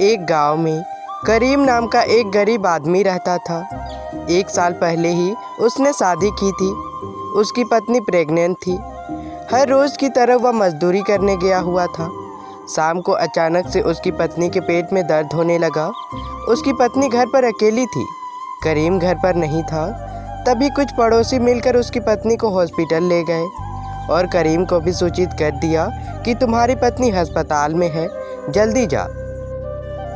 एक गांव में करीम नाम का एक गरीब आदमी रहता था। 1 साल पहले ही उसने शादी की थी। उसकी पत्नी प्रेग्नेंट थी। हर रोज़ की तरह वह मजदूरी करने गया हुआ था। शाम को अचानक से उसकी पत्नी के पेट में दर्द होने लगा। उसकी पत्नी घर पर अकेली थी। करीम घर पर नहीं था। तभी कुछ पड़ोसी मिलकर उसकी पत्नी को हॉस्पिटल ले गए और करीम को भी सूचित कर दिया कि तुम्हारी पत्नी अस्पताल में है, जल्दी जा।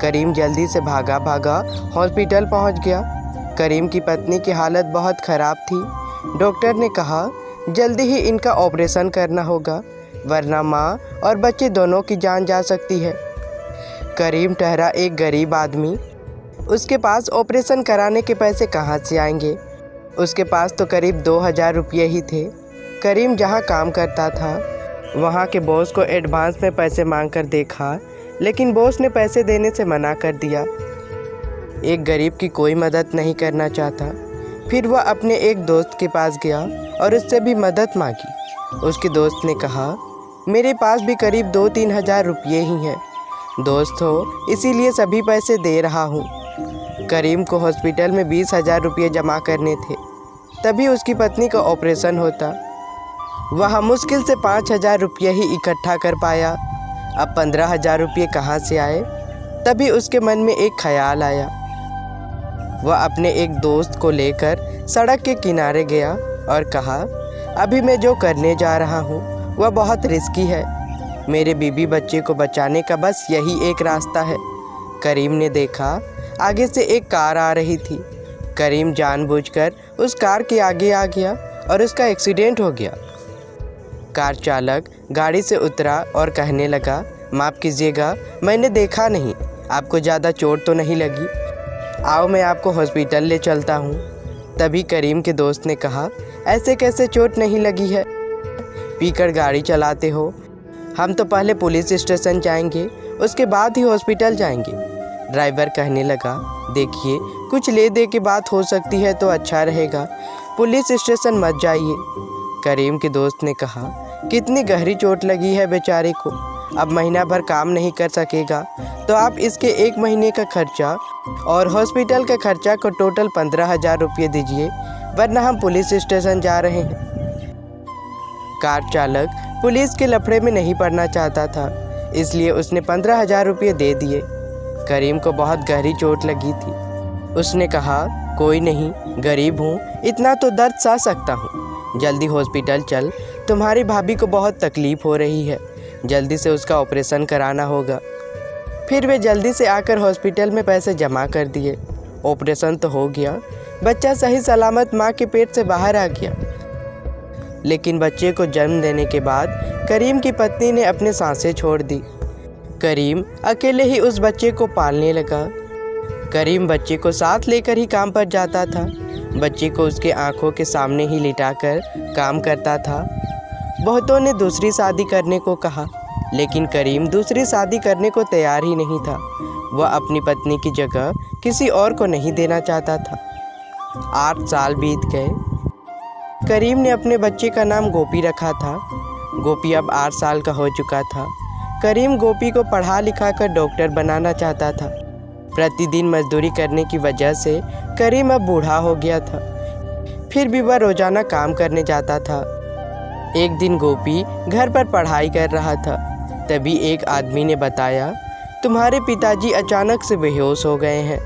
करीम जल्दी से भागा हॉस्पिटल पहुंच गया। करीम की पत्नी की हालत बहुत ख़राब थी। डॉक्टर ने कहा जल्दी ही इनका ऑपरेशन करना होगा, वरना माँ और बच्चे दोनों की जान जा सकती है। करीम ठहरा एक गरीब आदमी। उसके पास ऑपरेशन कराने के पैसे कहाँ से आएंगे? उसके पास तो करीब 2000 रुपये ही थे। करीम जहाँ काम करता था वहाँ के बॉस को एडवांस में पैसे मांगकर देखा, लेकिन बॉस ने पैसे देने से मना कर दिया। एक गरीब की कोई मदद नहीं करना चाहता। फिर वह अपने एक दोस्त के पास गया और उससे भी मदद मांगी। उसके दोस्त ने कहा मेरे पास भी करीब 2-3 हज़ार रुपये ही हैं। दोस्त हो इसीलिए सभी पैसे दे रहा हूँ। करीम को हॉस्पिटल में 20,000 रुपये जमा करने थे, तभी उसकी पत्नी का ऑपरेशन होता। वह मुश्किल से 5,000 रुपये ही इकट्ठा कर पाया। अब 15,000 रुपये कहाँ से आए? तभी उसके मन में एक ख्याल आया। वह अपने एक दोस्त को लेकर सड़क के किनारे गया और कहा अभी मैं जो करने जा रहा हूँ वह बहुत रिस्की है। मेरे बीबी बच्चे को बचाने का बस यही एक रास्ता है। करीम ने देखा आगे से एक कार आ रही थी। करीम जानबूझकर उस कार के आगे आ गया और उसका एक्सीडेंट हो गया। कार चालक गाड़ी से उतरा और कहने लगा माफ़ कीजिएगा, मैंने देखा नहीं, आपको ज़्यादा चोट तो नहीं लगी? आओ मैं आपको हॉस्पिटल ले चलता हूँ। तभी करीम के दोस्त ने कहा ऐसे कैसे चोट नहीं लगी है? पीकर गाड़ी चलाते हो। हम तो पहले पुलिस स्टेशन जाएंगे, उसके बाद ही हॉस्पिटल जाएंगे। ड्राइवर कहने लगा देखिए कुछ ले दे के बात हो सकती है तो अच्छा रहेगा, पुलिस स्टेशन मत जाइए। करीम के दोस्त ने कहा कितनी गहरी चोट लगी है बेचारे को, अब महीना भर काम नहीं कर सकेगा, तो आप इसके 1 महीने का खर्चा और हॉस्पिटल का खर्चा को टोटल 15,000 रुपये दीजिए, वरना हम पुलिस स्टेशन जा रहे हैं। कार चालक पुलिस के लफड़े में नहीं पड़ना चाहता था, इसलिए उसने 15,000 रुपये दे दिए। करीम को बहुत गहरी चोट लगी थी। उसने कहा कोई नहीं, गरीब हूँ, इतना तो दर्द सह सकता हूँ, जल्दी हॉस्पिटल चल, तुम्हारी भाभी को बहुत तकलीफ़ हो रही है, जल्दी से उसका ऑपरेशन कराना होगा। फिर वे जल्दी से आकर हॉस्पिटल में पैसे जमा कर दिए। ऑपरेशन तो हो गया, बच्चा सही सलामत माँ के पेट से बाहर आ गया। लेकिन बच्चे को जन्म देने के बाद करीम की पत्नी ने अपने सांसें छोड़ दी। करीम अकेले ही उस बच्चे को पालने लगा। करीम बच्चे को साथ लेकर ही काम पर जाता था। बच्चे को उसके आंखों के सामने ही लिटाकर काम करता था। बहुतों ने दूसरी शादी करने को कहा, लेकिन करीम दूसरी शादी करने को तैयार ही नहीं था। वह अपनी पत्नी की जगह किसी और को नहीं देना चाहता था। 8 साल बीत गए। करीम ने अपने बच्चे का नाम गोपी रखा था। गोपी अब 8 साल का हो चुका था। करीम गोपी को पढ़ा लिखा कर डॉक्टर बनाना चाहता था। प्रतिदिन मजदूरी करने की वजह से करीम अब बूढ़ा हो गया था। फिर भी वह रोज़ाना काम करने जाता था। एक दिन गोपी घर पर पढ़ाई कर रहा था। तभी एक आदमी ने बताया तुम्हारे पिताजी अचानक से बेहोश हो गए हैं,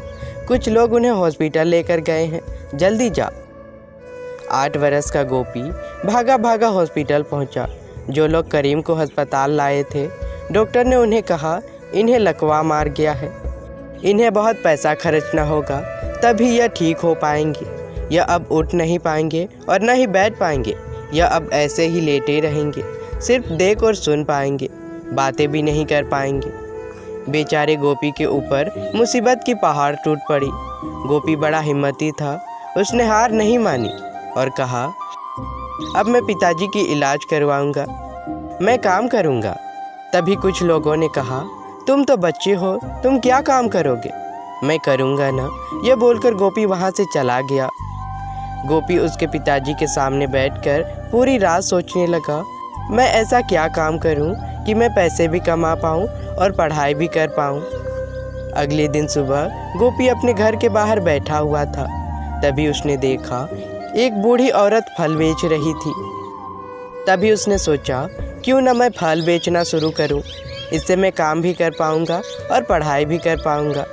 कुछ लोग उन्हें हॉस्पिटल लेकर गए हैं, जल्दी जा। 8 वर्ष का गोपी भागा हॉस्पिटल पहुंचा। जो लोग करीम को अस्पताल लाए थे, डॉक्टर ने उन्हें कहा इन्हें लकवा मार गया है, इन्हें बहुत पैसा खर्चना होगा, तभी यह ठीक हो पाएंगे। यह अब उठ नहीं पाएंगे और न ही बैठ पाएंगे। यह अब ऐसे ही लेटे रहेंगे, सिर्फ देख और सुन पाएंगे, बातें भी नहीं कर पाएंगे। बेचारे गोपी के ऊपर मुसीबत की पहाड़ टूट पड़ी। गोपी बड़ा हिम्मती था, उसने हार नहीं मानी और कहा अब मैं पिताजी की इलाज करवाऊंगा, मैं काम करूंगा। तभी कुछ लोगों ने कहा तुम तो बच्चे हो, तुम क्या काम करोगे? मैं करूंगा ना। यह बोलकर गोपी वहां से चला गया। गोपी उसके पिताजी के सामने बैठकर पूरी रात सोचने लगा मैं ऐसा क्या काम करूं कि मैं पैसे भी कमा पाऊं और पढ़ाई भी कर पाऊं। अगले दिन सुबह गोपी अपने घर के बाहर बैठा हुआ था। तभी उसने देखा एक बूढ़ी औरत फल बेच रही थी। तभी उसने सोचा, क्यों ना मैं फल बेचना शुरू करूं, इससे मैं काम भी कर पाऊंगा और पढ़ाई भी कर पाऊंगा।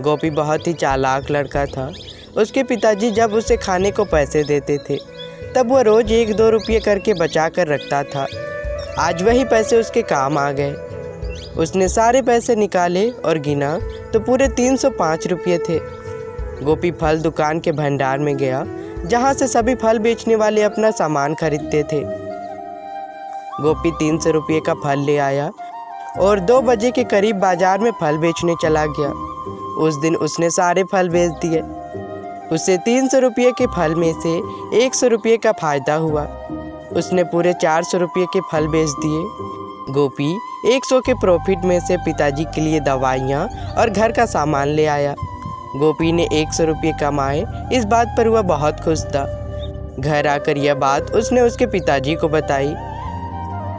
गोपी बहुत ही चालाक लड़का था। उसके पिताजी जब उसे खाने को पैसे देते थे तब वह रोज़ 1-2 रुपये करके बचा कर रखता था। आज वही पैसे उसके काम आ गए। उसने सारे पैसे निकाले और गिना तो पूरे 305 रुपये थे। गोपी फल दुकान के भंडार में गया, जहाँ से सभी फल बेचने वाले अपना सामान खरीदते थे। गोपी 300 रुपये का फल ले आया और 2 बजे के करीब बाजार में फल बेचने चला गया। उस दिन उसने सारे फल बेच दिए। उसे 300 रुपये के फल में से 100 रुपये का फ़ायदा हुआ। उसने पूरे 400 रुपये के फल बेच दिए। गोपी 100 के प्रॉफिट में से पिताजी के लिए दवाइयाँ और घर का सामान ले आया। गोपी ने 100 रुपये कमाए, इस बात पर वह बहुत खुश था। घर आकर यह बात उसने उसके पिताजी को बताई।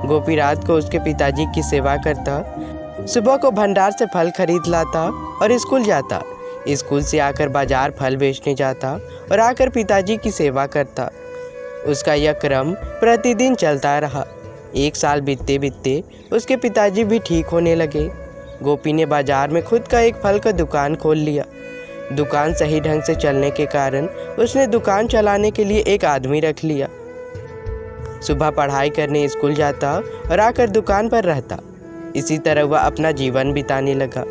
गोपी रात को उसके पिताजी की सेवा करता, सुबह को भंडार से फल खरीद लाता और स्कूल जाता। स्कूल से आकर बाजार फल बेचने जाता और आकर पिताजी की सेवा करता। उसका यह क्रम प्रतिदिन चलता रहा। 1 साल बीतते बीतते उसके पिताजी भी ठीक होने लगे। गोपी ने बाजार में खुद का एक फल का दुकान खोल लिया। दुकान सही ढंग से चलने के कारण उसने दुकान चलाने के लिए एक आदमी रख लिया। सुबह पढ़ाई करने स्कूल जाता और आकर दुकान पर रहता। इसी तरह वह अपना जीवन बिताने लगा।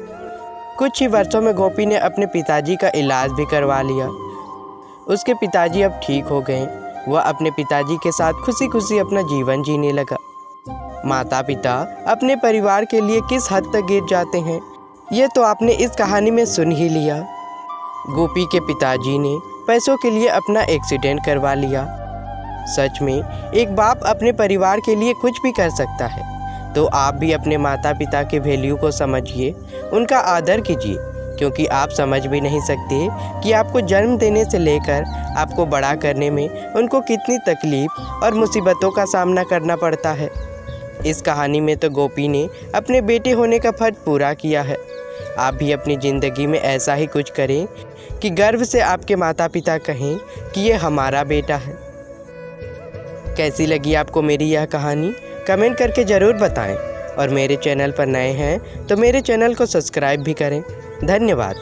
कुछ ही वर्षों में गोपी ने अपने पिताजी का इलाज भी करवा लिया। उसके पिताजी अब ठीक हो गए। वह अपने पिताजी के साथ खुशी खुशी अपना जीवन जीने लगा। माता पिता अपने परिवार के लिए किस हद तक गिर जाते हैं, ये तो आपने इस कहानी में सुन ही लिया। गोपी के पिताजी ने पैसों के लिए अपना एक्सीडेंट करवा लिया। सच में एक बाप अपने परिवार के लिए कुछ भी कर सकता है। तो आप भी अपने माता पिता के वैल्यू को समझिए, उनका आदर कीजिए, क्योंकि आप समझ भी नहीं सकते कि आपको जन्म देने से लेकर आपको बड़ा करने में उनको कितनी तकलीफ़ और मुसीबतों का सामना करना पड़ता है। इस कहानी में तो गोपी ने अपने बेटे होने का फर्ज पूरा किया है। आप भी अपनी ज़िंदगी में ऐसा ही कुछ करें कि गर्व से आपके माता पिता कहें कि ये हमारा बेटा है। कैसी लगी आपको मेरी यह कहानी, कमेंट करके ज़रूर बताएं। और मेरे चैनल पर नए हैं तो मेरे चैनल को सब्सक्राइब भी करें। धन्यवाद।